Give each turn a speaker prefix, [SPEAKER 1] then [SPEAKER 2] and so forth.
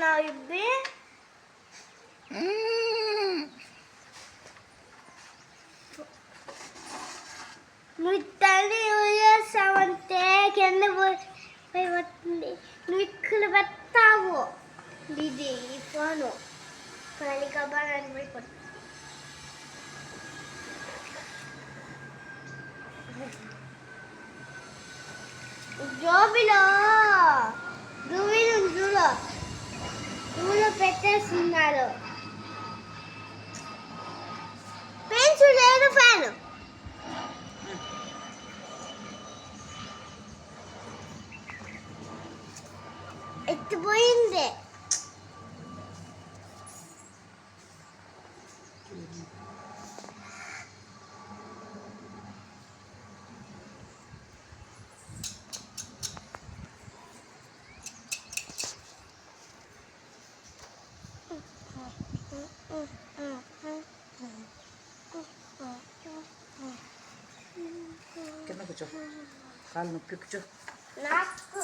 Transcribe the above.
[SPEAKER 1] చేస్తున్నావు ఇబ్బి? నువ్వు తల్లి చేస్తావంటే కింద పోయి వస్తుంది. నువ్వు ఇక్కడ పెడతావు ఇది ఈ ఫోను పని కబాలని పోయి జోబిలో దువ్విలు దువ్వులో పెట్టేస్తున్నారు. పెన్సు లేదు ఫ్యాను ఎత్తిపోయింది.
[SPEAKER 2] కింద కూర్చో, కాలు నొప్పి కూర్చో.
[SPEAKER 1] నాకు కూర్చో.